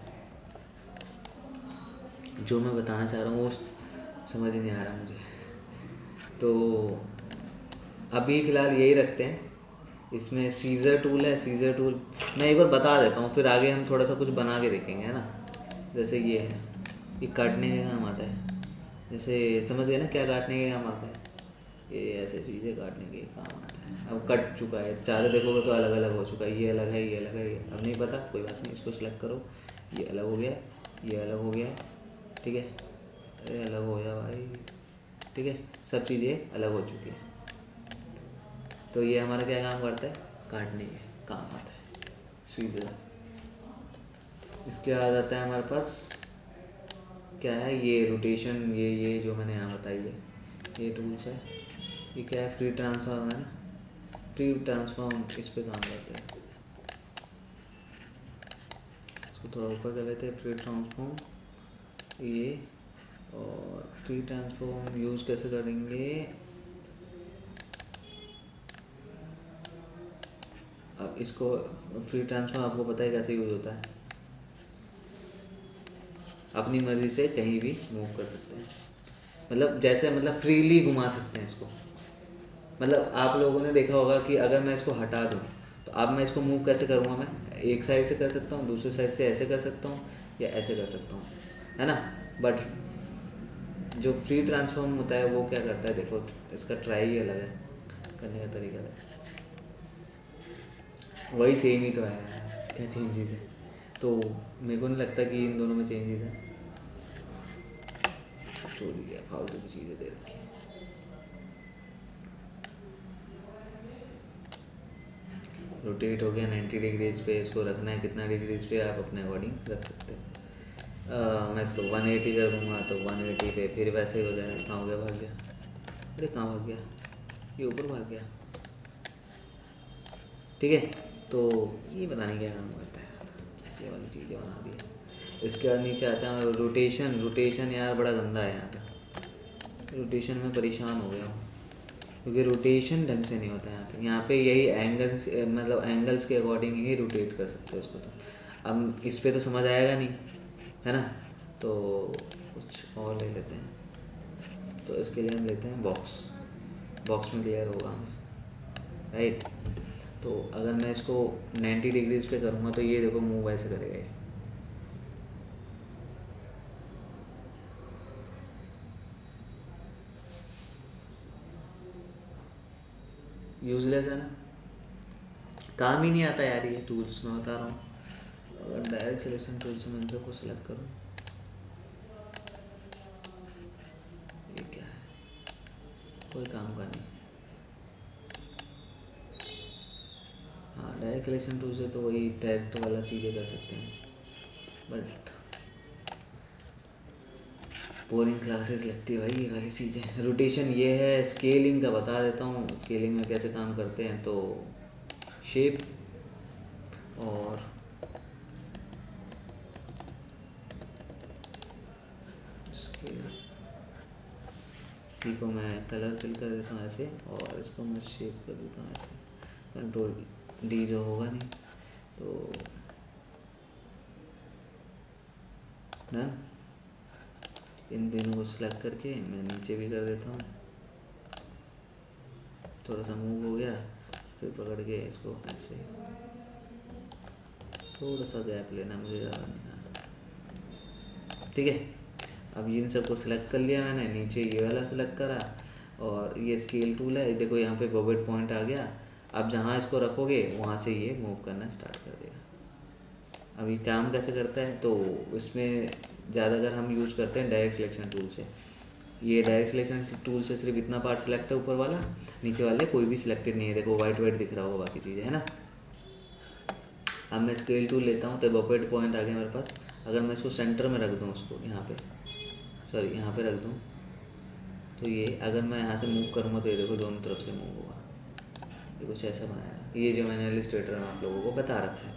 जो मैं बताना चाह रहा हूँ वो समझ ही नहीं आ रहा मुझे। तो अभी फ़िलहाल यही रखते हैं। इसमें सीज़र टूल है, सीज़र टूल मैं एक बार बता देता हूँ, फिर आगे हम थोड़ा सा कुछ बना के देखेंगे, है ना। जैसे ये है, ये काटने के काम आता है, जैसे समझ गए ना क्या काटने के काम आता है, ये ऐसे चीज़ें काटने के काम आता है। अब कट चुका है, चारों देखोगे तो अलग अलग हो चुका है, ये अलग है, ये अलग है, अब नहीं पता, कोई बात नहीं, इसको सिलेक्ट करो, ये अलग हो गया, ये अलग हो गया, ठीक है। अरे अलग हो गया भाई, ठीक है, सब चीज़ें अलग हो चुकी है। तो ये हमारा क्या काम करता है, काटने के काम आता है सीजर। इसके बाद आता है हमारे पास क्या है, ये रोटेशन, ये जो मैंने यहाँ बताई है, ये टूल्स है। ये क्या है, फ्री ट्रांसफॉर्म है ना, फ्री ट्रांसफॉर्म, इस पे काम करते हैं। इसको थोड़ा ऊपर कर लेते हैं, फ्री ट्रांसफॉर्म ये। और फ्री ट्रांसफॉर्म यूज़ कैसे करेंगे, अब इसको फ्री ट्रांसफॉर्म आपको पता है कैसे यूज़ होता है, अपनी मर्ज़ी से कहीं भी मूव कर सकते हैं, मतलब जैसे मतलब फ्रीली घुमा सकते हैं इसको। मतलब आप लोगों ने देखा होगा कि अगर मैं इसको हटा दूँ तो अब मैं इसको मूव कैसे करूँगा, मैं एक साइड से कर सकता हूँ, दूसरी साइड से ऐसे कर सकता हूँ या ऐसे कर सकता हूँ, है ना। बट जो फ्री ट्रांसफॉर्म होता है वो क्या करता है, देखो इसका ट्राई ही अलग है, करने का तरीका अलग है, वही सेम ही तो है, क्या चेंजेस है। तो मेरे को नहीं लगता कि इन दोनों में चेंजेस है, छोड़ दिया, फालतू की चीज़ें दे रखी है। रोटेट हो गया 90 डिग्रीज पे, इसको रखना है कितना डिग्रीज पे आप अपने अकॉर्डिंग रख सकते हैं। मैं इसको 180 कर दूंगा तो 180 पे फिर वैसे ही हो जाएगा। कहाँ हो गया, भाग गया, अरे कहाँ भाग गया, ये ऊपर भाग गया, ठीक है। तो ये पता नहीं क्या काम करता है, ये वाली चीज़ें बना दी है। इसके बाद नीचे आता है रोटेशन। रोटेशन यार बड़ा गंदा है यहाँ पे, रोटेशन में परेशान हो गया हूँ क्योंकि रोटेशन ढंग से नहीं होता है यहाँ पे यही एंगल्स, मतलब एंगल्स के अकॉर्डिंग ही रोटेट कर सकते हो इसको। तो अब इस पे तो समझ आएगा नहीं, है ना, तो कुछ और ले लेते हैं। तो इसके लिए हम लेते हैं बॉक्स, बॉक्स में क्लियर होगा हमें, राइट। तो अगर मैं इसको 90 डिग्रीज पे करूँगा तो ये देखो मूव ऐसे करेगा ये, यूजलेस है ना, काम ही नहीं आता यार ये टूल्स, मैं बता रहा हूँ। अगर डायरेक्ट सिलेक्शन टूल से मैं इन सबको सिलेक्ट करूँ, ये क्या है, कोई काम का नहीं। हाँ डायरेक्ट सिलेक्शन टूल से तो वही डायरेक्ट वाला चीज़ें कर सकते हैं, बट बोरिंग क्लासेस लगती है भाई ये वाली चीज़ें। रोटेशन ये है, स्केलिंग का बता देता हूँ, स्केलिंग में कैसे काम करते हैं। तो शेप और सी को मैं कलर फिल कर देता हूँ ऐसे, और इसको मैं शेप कर देता हूँ ऐसे, कंट्रोल डी जो होगा नहीं तो डन। इन तीनों को सिलेक्ट करके मैं नीचे भी कर देता हूँ, थोड़ा सा मूव हो गया, फिर पकड़ के इसको ऐसे, थोड़ा सा गैप लेना, मुझे ज़्यादा नहीं, ठीक है। अब इन सबको सिलेक्ट कर लिया मैंने, नीचे ये वाला सिलेक्ट करा, और ये स्केल टूल है, देखो यहाँ पे बॉबेट पॉइंट आ गया। अब जहाँ इसको रखोगे वहाँ से ये मूव करना स्टार्ट कर देगा। अब ये काम कैसे करता है, तो इसमें ज़्यादातर हम यूज़ करते हैं डायरेक्ट सिलेक्शन टूल से। ये डायरेक्ट सिलेक्शन टूल से सिर्फ इतना पार्ट सिलेक्ट है ऊपर वाला, नीचे वाले कोई भी सिलेक्टेड नहीं है, देखो वाइट वाइट दिख रहा होगा, बाकी चीज़ें है ना। अब मैं स्केल टूल लेता हूँ तो बॉबेट पॉइंट आ गया मेरे पास। अगर मैं इसको सेंटर में रख दूँ, उसको यहाँ पे, सॉरी यहाँ पे रख दूँ, तो ये अगर मैं यहाँ से मूव करूँगा तो ये देखो दोनों तरफ से मूव होगा, ये कुछ ऐसा बनाया। ये जो मैंने इलस्ट्रेटर में आप लोगों को बता रखा है,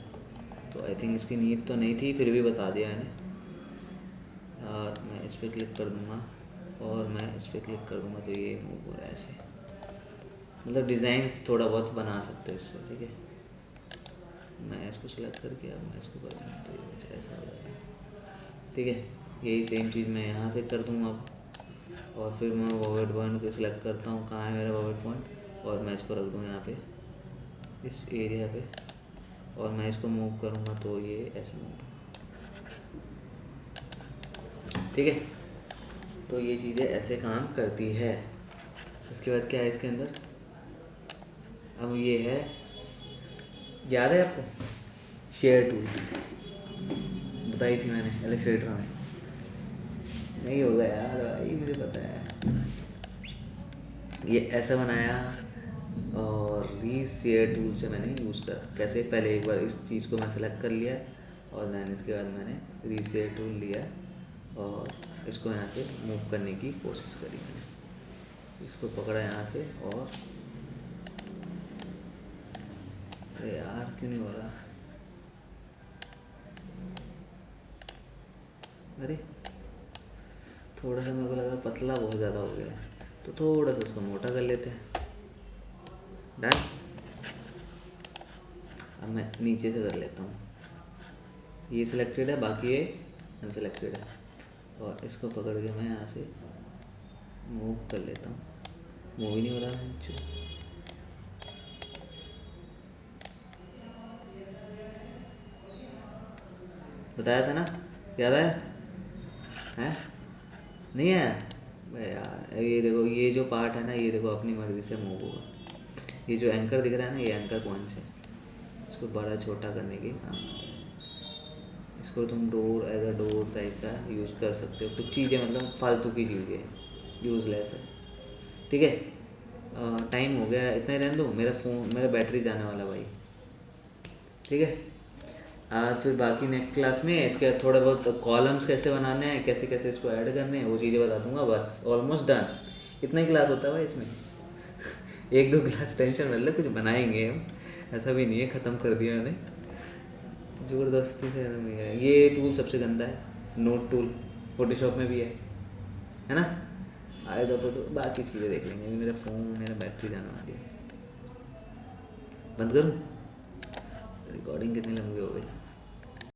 तो आई थिंक इसकी नीड तो नहीं थी, फिर भी बता दिया मैंने। और मैं इस पर क्लिक कर दूँगा और मैं इस पर क्लिक कर दूँगा तो ये मूव हो रहा है ऐसे, मतलब डिज़ाइंस थोड़ा बहुत बना सकते हो इससे, ठीक है। मैं इसको सिलेक्ट करके अब मैं इसको कर दूँगा तो ये कुछ ऐसा हो जाएगा, ठीक है। यही सेम चीज़ मैं यहाँ से कर दूँगा अब, और फिर मैं बॉबेट पॉइंट को सिलेक्ट करता हूँ, कहाँ है मेरा बॉबेट पॉइंट, और मैं इसको रख दूँ यहाँ पे इस एरिया पे, और मैं इसको मूव करूँगा तो ये ऐसे मूव होगा, ठीक है। तो ये चीज़ें ऐसे काम करती है। उसके बाद क्या है इसके अंदर, अब ये है, याद है आपको शेयर टूल बताई थी मैंने इलस्ट्रेटर में, नहीं होगा यार भाई, मुझे पता है। ये ऐसा बनाया, और रीशेयर टूल से मैंने यूज़ कर कैसे, पहले एक बार इस चीज़ को मैं सेलेक्ट कर लिया और दैन इसके बाद मैंने रीशेयर टूल लिया और इसको यहाँ से मूव करने की कोशिश करी मैंने, इसको पकड़ा यहाँ से और अरे यार क्यों नहीं हो रहा, अरे थोड़ा सा मेरे को लगा पतला बहुत ज़्यादा हो गया है तो थोड़ा सा उसको मोटा कर लेते हैं। डन। अब मैं नीचे से कर लेता हूँ, ये सिलेक्टेड है बाकी ये अनसिलेक्टेड है और इसको पकड़ के मैं यहाँ से मूव कर लेता हूँ, मूव ही नहीं हो रहा है बताया था ना, याद है हैं? नहीं है बे यार, ये देखो ये जो पार्ट है ना ये देखो अपनी मर्ज़ी से मूव होगा, ये जो एंकर दिख रहा है ना ये एंकर पॉइंट्स है, इसको बड़ा छोटा करने की काम आता है। इसको तुम door as a door type का यूज़ कर सकते हो, कुछ चीज़ें मतलब फालतू की चीज़ें यूज़लेस है। ठीक है, टाइम हो गया, इतना ही रहने दो, मेरा बैटरी जाने वाला भाई। ठीक है, फिर बाकी नेक्स्ट क्लास में इसके थोड़े बहुत कॉलम्स कैसे बनाने हैं, कैसे कैसे इसको ऐड करने हैं वो चीज़ें बता दूंगा। बस ऑलमोस्ट डन, इतना ही क्लास होता है भाई इसमें। एक दो क्लास टेंशन मतलब कुछ बनाएंगे हम, ऐसा भी नहीं है ख़त्म कर दिया मैंने ज़बरदस्ती से। ये टूल सबसे गंदा है, नोट टूल, फोटोशॉप में भी है ना। आएगा फोटो, बाकी चीज़ें देख लेंगे। अभी मेरा बैटरी जाने वाली है, बंद करूँ। रिकॉर्डिंग कितनी लंबी हो गई।